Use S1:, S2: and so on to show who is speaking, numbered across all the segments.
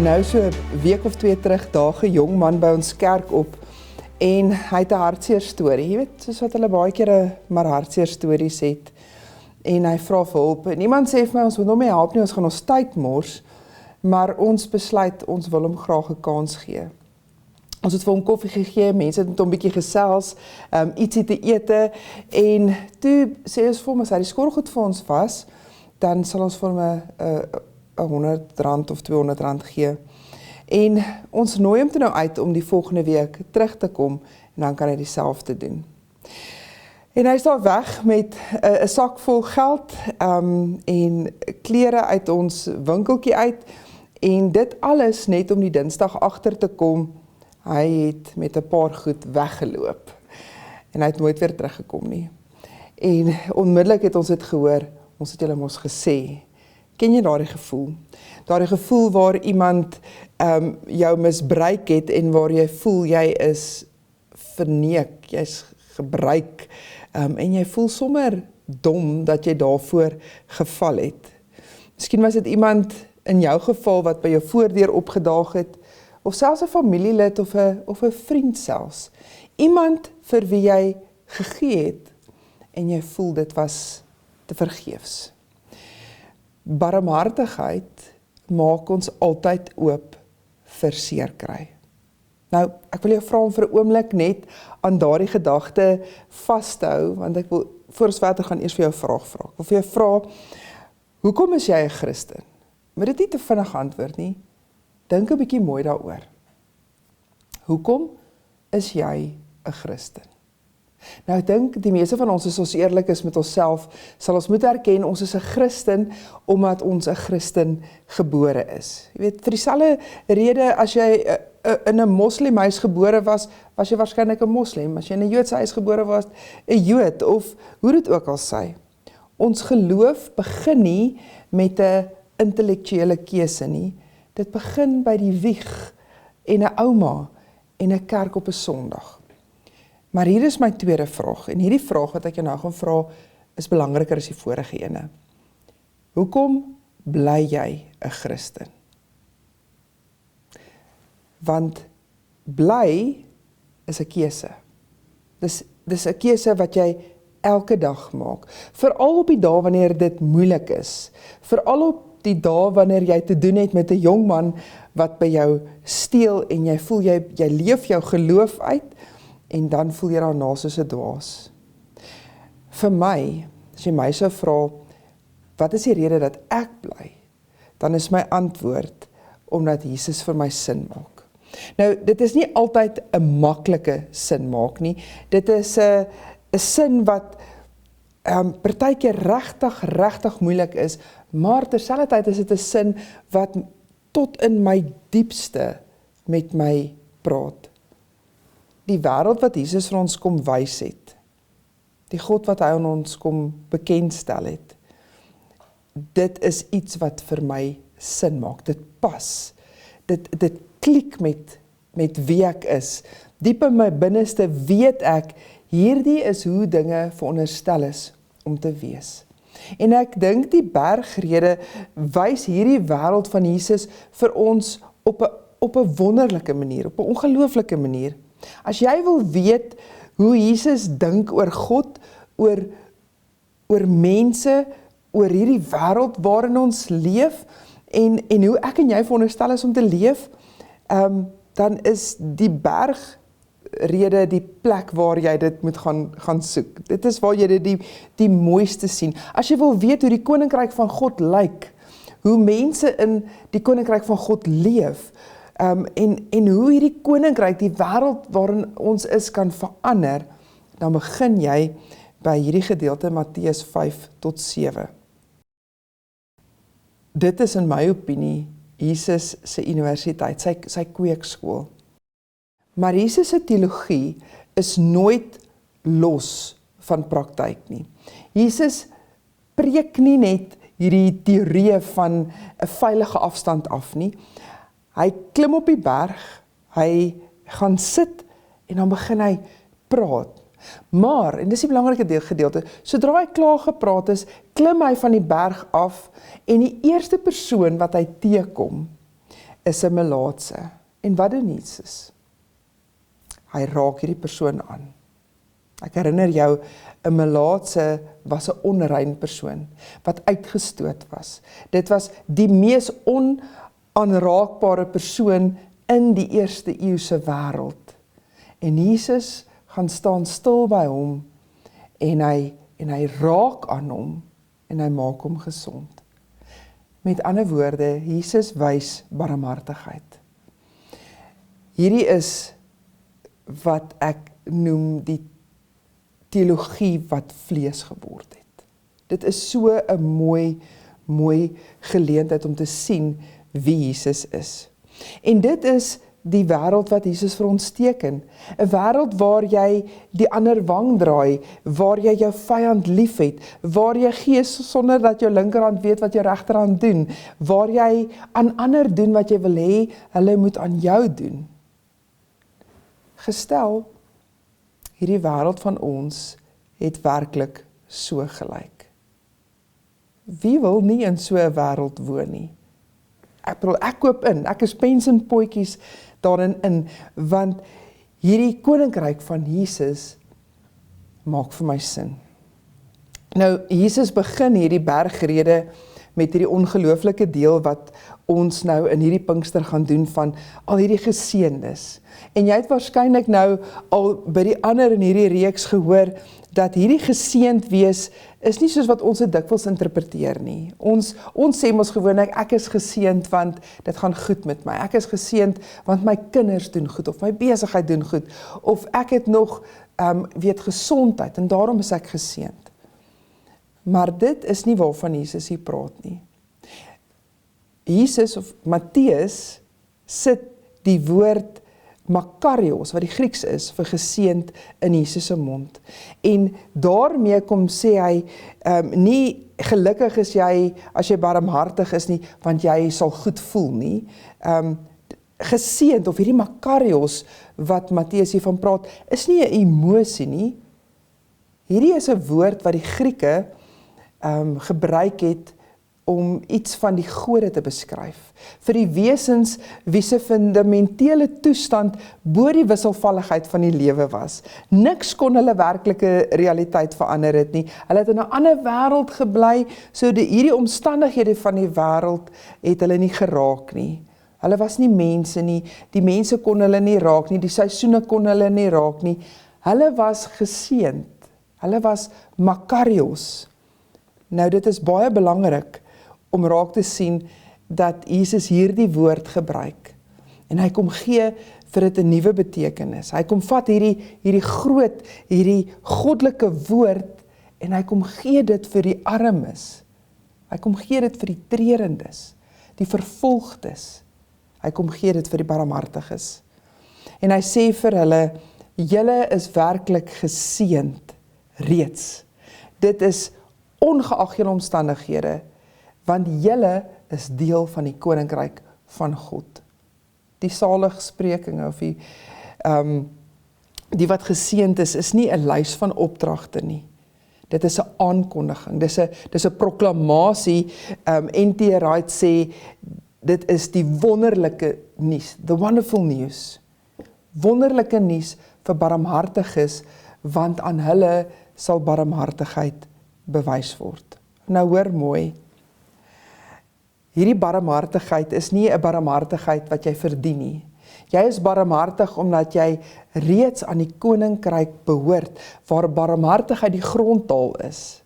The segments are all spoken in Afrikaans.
S1: nou so 'n week of 2 terug daag 'n jong man by ons kerk op en hy het 'n hartseer storie. Jy weet, soos wat hulle baie keer maar hartseer stories het. En hy vra vir hulp. En iemand sê vir my, ons moet hom nie help nie, ons gaan ons tyd mors, maar ons besluit, ons wil hom graag 'n kans gee. Ons het vir hom koffie gegee, mense het met hom 'n bietjie gesels, ietsie te ete, en toe sê ons vir hom, as hy die skorrelgoed vir ons was, dan sal ons vir hom 'n R100 of R200 gee. En ons nooi hom toe nou uit om die volgende week terug te kom, en dan kan hy dieselfde doen. En hy is daar weg met 'n sak vol geld en klere uit ons winkeltjie uit, en dit alles net om die Dinsdag agter te kom, hy het met 'n paar goed weggeloop. En hy het nooit weer teruggekom nie. En onmiddellik het ons dit gehoor, ons het julle mos gesê. Ken jy daardie gevoel? Daardie gevoel waar iemand jou misbruik het en waar jy voel jy is verneek, jy's gebruik, en jy voel sommer dom dat jy daarvoor geval het. Miskien was dit iemand in jou geval wat by jou voordeur opgedaag het, of selfs 'n familielid of 'n vriend selfs. Iemand vir wie jy gegee het en jy voel dit was te vergeefs. Barmhartigheid maak ons altyd oop vir seer kry. Nou, ek wil jou vra om vir 'n oomblik net aan daardie gedagte vas te hou, want ek wil, voor ons verder gaan, eers vir jou 'n vraag vra. Ek wil vir jou vra, hoekom is jy 'n Christen? Moet dit nie te vinnig antwoord nie. Dink 'n bietjie mooi daaroor. Hoekom is jy 'n Christen? Nou, ek dink die meeste van ons, as ons eerlik is met onsself, sal ons moet erken, ons is 'n Christen, omdat ons 'n Christen gebore is. Jy weet, vir dieselfde rede, as jy in 'n moslimhuis gebore was, was jy waarskynlik 'n moslim. As jy in 'n Joodse huis gebore was, 'n Jood, of hoe dit ook al sy. Ons geloof begin nie met 'n intellektuele keuse nie. Dit begin by die wieg en 'n ouma en 'n kerk op 'n Sondag. Maar hier is my tweede vraag, en hierdie vraag wat ek jou nou gaan vra, is belangriker as die vorige ene. Hoekom bly jy 'n Christen? Want bly is 'n keuse. Dis 'n keuse wat jy elke dag maak. Veral op die dae wanneer dit moeilik is. Veral op die dae wanneer jy te doen het met 'n jong man wat by jou steel, en jy voel jy leef jou geloof uit, en dan voel jy daarna soos 'n dwaas. Vir my, as jy my sou vra, wat is die rede dat ek bly? Dan is my antwoord, omdat Jesus vir my sin maak. Nou, dit is nie altyd 'n maklike sin maak nie. Dit is 'n sin wat partykeer regtig moeilik is, maar terselfdertyd is dit 'n sin wat tot in my diepste met my praat. Die wêreld wat Jesus vir ons kom wys het, die God wat hy aan ons kom bekendstel het, dit is iets wat vir my sin maak. Dit pas. Dit klik met wie ek is. Diep in my binneste weet ek, hierdie is hoe dinge veronderstel is om te wees. En ek dink die bergrede wys hierdie wêreld van Jesus vir ons op 'n wonderlike manier, op 'n ongelooflike manier. As jy wil weet hoe Jesus dink oor God, oor mense, oor hierdie wêreld waarin ons leef, en hoe ek en jy veronderstel is om te leef, dan is die bergrede die plek waar jy dit moet gaan soek. Dit is waar jy dit die mooiste sien. As jy wil weet hoe die koninkryk van God lyk, hoe mense in die koninkryk van God leef, en hoe hierdie koninkryk, die wêreld waarin ons is, kan verander, dan begin jy by hierdie gedeelte Matteus 5-7. Dit is in my opinie Jesus se universiteit, sy kweekskool. Maar Jesus se teologie is nooit los van praktyk nie. Jesus preek nie net hierdie teorieë van 'n veilige afstand af nie. Hy klim op die berg, hy gaan sit, en dan begin hy praat. Maar, en dis die belangrike gedeelte, sodra hy klaar gepraat is, klim hy van die berg af, en die eerste persoon wat hy teekom, is 'n melaatse. En wat doen Jesus? Hy raak hierdie persoon aan. Ek herinner jou, 'n melaatse was 'n onrein persoon, wat uitgestoot was. Dit was die mees onaanraakbare persoon in die eerste eeuse wêreld. En Jesus gaan staan stil by hom, en hy raak aan hom, en hy maak hom gesond. Met ander woorde, Jesus wys barmhartigheid. Hierdie is wat ek noem die teologie wat vlees geword het. Dit is so 'n mooi geleentheid om te sien wie Jesus is. En dit is die wêreld wat Jesus vir ons teken. 'n Wêreld waar jy die ander wang draai, waar jy jou vyand liefhet, waar jy gee sonder dat jou linkerhand weet wat jou regterhand doen, waar jy aan ander doen wat jy wil hê hulle moet aan jou doen. Gestel, hierdie wêreld van ons het werklik so gelyk. Wie wil nie in so 'n wêreld woon nie? Ek koop in, ek is pens en potjies daarin in, want hierdie koninkryk van Jesus maak vir my sin. Nou, Jesus begin hierdie bergrede met hierdie ongelooflike deel wat ons nou in hierdie Pinkster gaan doen van al hierdie geseëndes. En jy het waarskynlik nou al by die ander in hierdie reeks gehoor dat hierdie geseënd wees is nie soos wat ons dit dikwels interpreteer nie. Ons sê mos gewoonlik ek is geseënd want dit gaan goed met my. Ek is geseënd want my kinders doen goed of my besigheid doen goed of ek het nog gesondheid en daarom is ek geseënd. Maar dit is nie waarvan Jesus hier praat nie. Jesus of Matteus sit die woord Makarios, wat die Grieks is, vir geseënd in Jesus se mond. En daarmee kom sê hy, nie gelukkig is jy as jy barmhartig is nie, want jy sal goed voel nie. Geseënd of hierdie Makarios wat Matteus hiervan praat, is nie 'n emosie nie. Hierdie is 'n woord wat die Grieke gebruik het om iets van die gode te beskryf. Vir die wesens wie se fundamentele toestand bo die wisselvalligheid van die lewe was. Niks kon hulle werklike realiteit verander het nie. Hulle het in 'n ander wêreld gebly, so hierdie omstandighede van die wêreld het hulle nie geraak nie. Hulle was nie mense nie, die mense kon hulle nie raak nie, die seisoene kon hulle nie raak nie. Hulle was geseënd. Hulle was Makarios. Nou dit is baie belangrik om raak te sien dat Jesus hierdie woord gebruik. En hy kom gee vir dit 'n nuwe betekenis. Hy kom vat hierdie groot, hierdie goddelike woord en hy kom gee dit vir die armes. Hy kom gee dit vir die trerendes, die vervolgdes. Hy kom gee dit vir die barmhartiges. En hy sê vir hulle, julle is werklik geseënd reeds. Dit is ongeag julle omstandighede, want julle is deel van die koninkryk van God. Die saligsprekinge of die wat geseënd is nie 'n lys van opdragte nie. Dit is 'n aankondiging, dis 'n proklamasie. N.T. Wright sê dit is die wonderlike nuus, the wonderful news. Wonderlike nuus vir barmhartiges, want aan hulle sal barmhartigheid bewys word. Nou hoor mooi, hierdie barmhartigheid is nie 'n barmhartigheid wat jy verdien nie. Jy is barmhartig omdat jy reeds aan die koninkryk behoort, waar barmhartigheid die grondtaal is.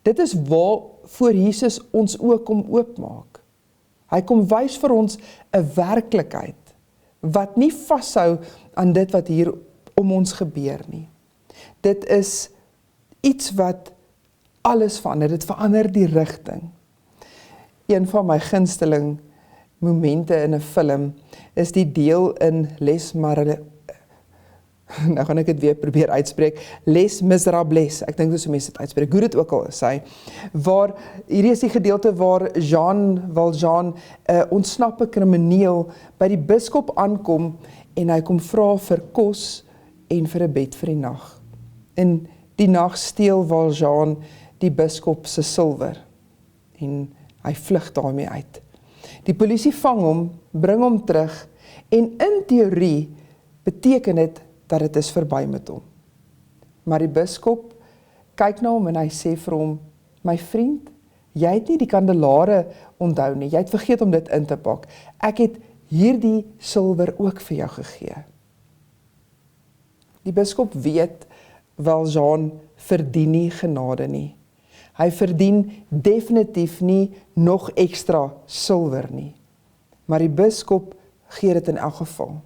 S1: Dit is waarvoor Jesus ons ook kom oopmaak. Hy kom wys vir ons 'n werklikheid, wat nie vashou aan dit wat hier om ons gebeur nie. Dit is iets wat alles verander, dit verander die rigting. Een van my gunsteling momente in 'n film is die deel in nou gaan ek dit weer probeer uitspreek, Les Miserables, ek dink dis hoe mense dit uitspreek, hoe dit ook al is hy, waar, hierdie is die gedeelte waar Jean Valjean, ontsnappe krimineel, by die biskop aankom, en hy kom vra vir kos, en vir 'n bed vir die nag. In die nag steel Valjean die biskop se silwer, en hy vlug daarmee uit. Die polisie vang hom, bring hom terug en in teorie beteken dit dat dit is verby met hom. Maar die biskop kyk na hom en hy sê vir hom, my vriend, jy het nie die kandelare onthou nie, jy het vergeet om dit in te pak. Ek het hierdie silwer ook vir jou gegee. Die biskop weet, Valjean verdien nie genade nie. Hy verdien definitief nie nog ekstra silwer nie. Maar die biskop gee dit in elk geval.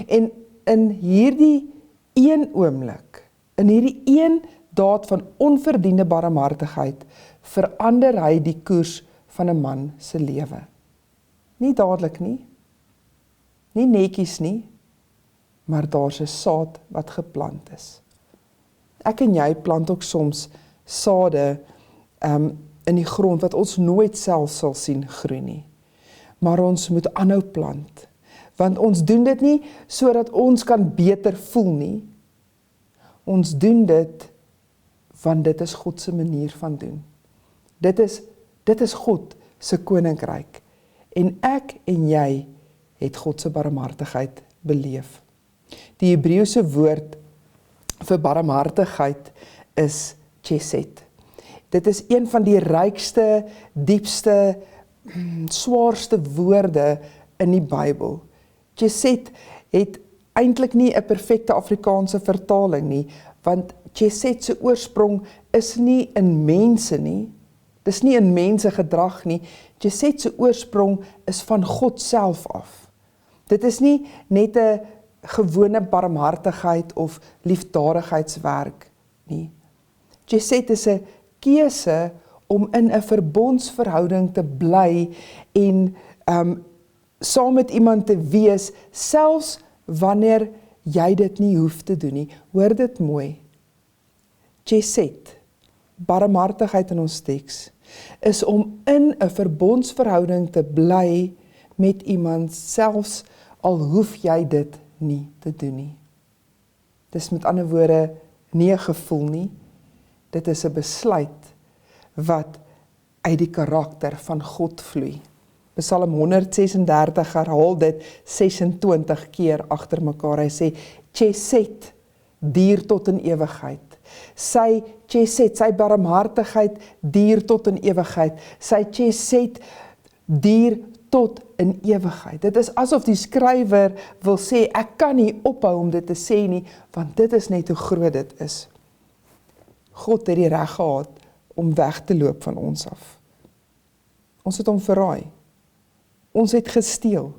S1: En in hierdie een oomblik, in hierdie een daad van onverdiende barmhartigheid, verander hy die koers van 'n man se lewe. Nie dadelik nie, nie netjies nie, maar daar's 'n saad wat geplant is. Ek en jy plant ook soms sade in die grond wat ons nooit self sal sien groei nie. Maar ons moet aanhou plant, want ons doen dit nie sodat ons kan beter voel nie. Ons doen dit want dit is God se manier van doen. Dit is God se koninkryk. En ek en jy het God se barmhartigheid beleef. Die Hebreëse woord vir barmhartigheid is chesed. Dit is een van die rykste, diepste, swaarste woorde in die Bybel. Chesed het eintlik nie 'n perfekte Afrikaanse vertaling nie, want chesed se oorsprong is nie in mense nie. Dis nie in mense gedrag nie. Chesed se oorsprong is van God self af. Dit is nie net 'n gewone barmhartigheid of liefdadigheidswerk nie. Chesed is 'n keuse om in 'n verbondsverhouding te bly en saam met iemand te wees, selfs wanneer jy dit nie hoef te doen nie. Hoor dit mooi. Chesed, barmhartigheid in ons teks, is om in 'n verbondsverhouding te bly met iemand, selfs al hoef jy dit nie te doen nie. Dis met ander woorde nie 'n gevoel nie, dit is 'n besluit wat uit die karakter van God vloei. Psalm 136 herhaal dit 26 keer agter mekaar. Hy sê, chesed, duur tot in ewigheid. Sy chesed, sy barmhartigheid, duur tot in ewigheid. Sy chesed, duur tot in ewigheid. Dit is asof die skrywer wil sê, ek kan nie ophou om dit te sê nie, want dit is net hoe groot dit is. God het die reg gehad om weg te loop van ons af. Ons het hom verraai. Ons het gesteel.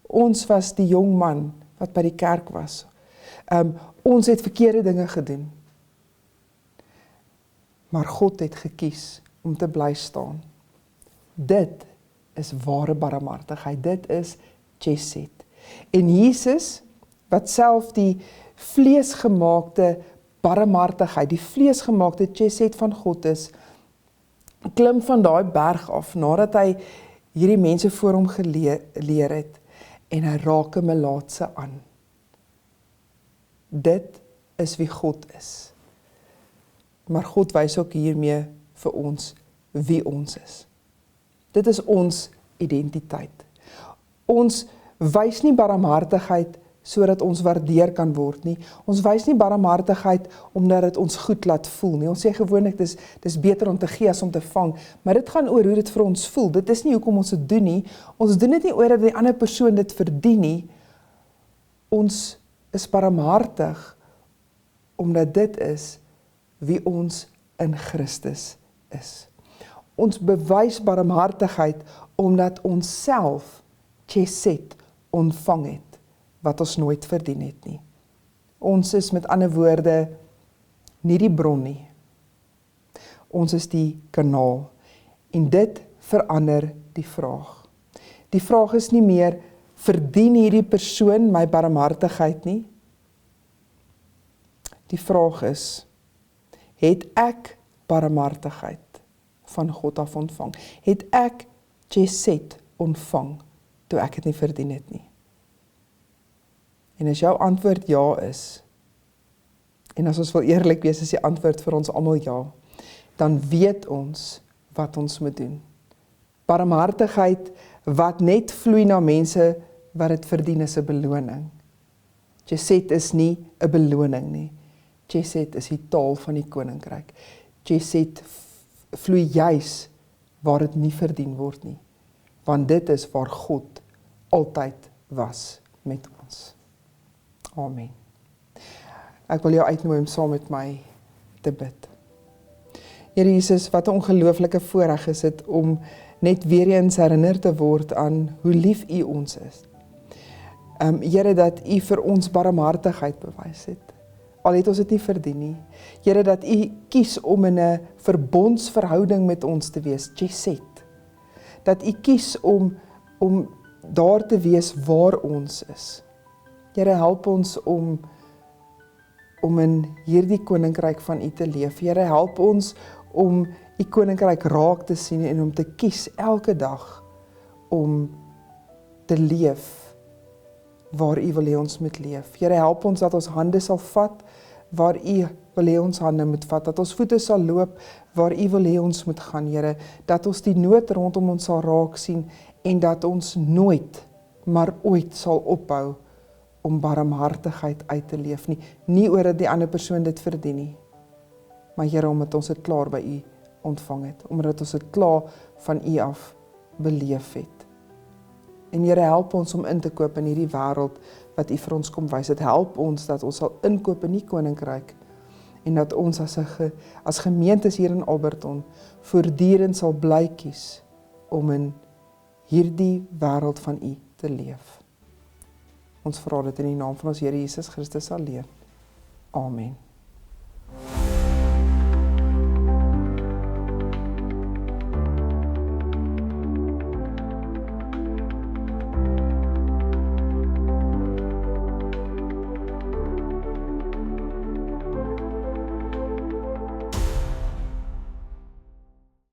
S1: Ons was die jong man wat by die kerk was. Ons het verkeerde dinge gedoen. Maar God het gekies om te bly staan. Dit is ware barmhartigheid. Dit is chesed. En Jesus, wat self die vleesgemaakte barmhartigheid, die vleesgemaakte chesed van God is, klim van daai berg af, nadat hy hierdie mense voor hom geleer het, en hy raak 'n melaatse aan. Dit is wie God is. Maar God wys ook hiermee vir ons wie ons is. Dit is ons identiteit. Ons wys nie barmhartigheid sodat ons waardeer kan word nie. Ons wys nie barmhartigheid omdat dit ons goed laat voel nie. Ons sê gewoonlik dis beter om te gee as om te vang, maar dit gaan oor hoe dit vir ons voel. Dit is nie hoekom ons dit doen nie. Ons doen dit nie oor dat die ander persoon dit verdien nie. Ons is barmhartig omdat dit is wie ons in Christus is. Ons bewys barmhartigheid omdat ons self chesed ontvang het wat ons nooit verdien het nie. Ons is met ander woorde nie die bron nie. Ons is die kanaal en dit verander die vraag. Die vraag is nie meer, verdien hierdie persoon my barmhartigheid nie? Die vraag is, het ek barmhartigheid van God af ontvang? Het ek chesed ontvang toe ek dit nie verdien het nie? En as jou antwoord ja is, en as ons wil eerlik wees, is die antwoord vir ons almal ja, dan weet ons wat ons moet doen. Barmhartigheid wat net vloei na mense wat dit verdien as 'n beloning. Chesed is nie 'n beloning nie. Chesed is die taal van die koninkryk. Chesed vloei juis waar dit nie verdien word nie. Want dit is waar God altyd was met ons. Amen. Ek wil jou uitnooi om saam met my te bid. Here Jesus, wat 'n ongelooflike voorreg is dit om net weer eens herinner te word aan hoe lief U ons is. Here, dat U vir ons barmhartigheid bewys het. Al het ons dit nie verdien nie. Here, dat U kies om in 'n verbondsverhouding met ons te wees, Chesed. Dat U kies om daar te wees waar ons is. Here, help ons om in hierdie koninkryk van U te leef. Here, help ons om U koninkryk raak te sien en om te kies elke dag om te leef waar U wil hê ons moet leef. Here, help ons dat ons hande sal vat waar U wil hê ons hande moet vat, dat ons voete sal loop waar U wil hê ons moet gaan, Here, dat ons die nood rondom ons sal raak sien en dat ons nooit, maar ooit sal ophou om barmhartigheid uit te leef nie. Nie oor dat die ander persoon dit verdien nie, maar Here, omdat ons dit klaar by U ontvang het, omdat ons dit klaar van U af beleef het. En Here, help ons om in te koop in hierdie wêreld wat U vir ons kom wys. Dit help ons dat ons sal inkoop in die koninkryk en dat ons as gemeentes hier in Alberton voortdurend sal bly kies om in hierdie wêreld van U te leef. Ons vra dit in die naam van ons Here Jesus Christus alleen. Amen.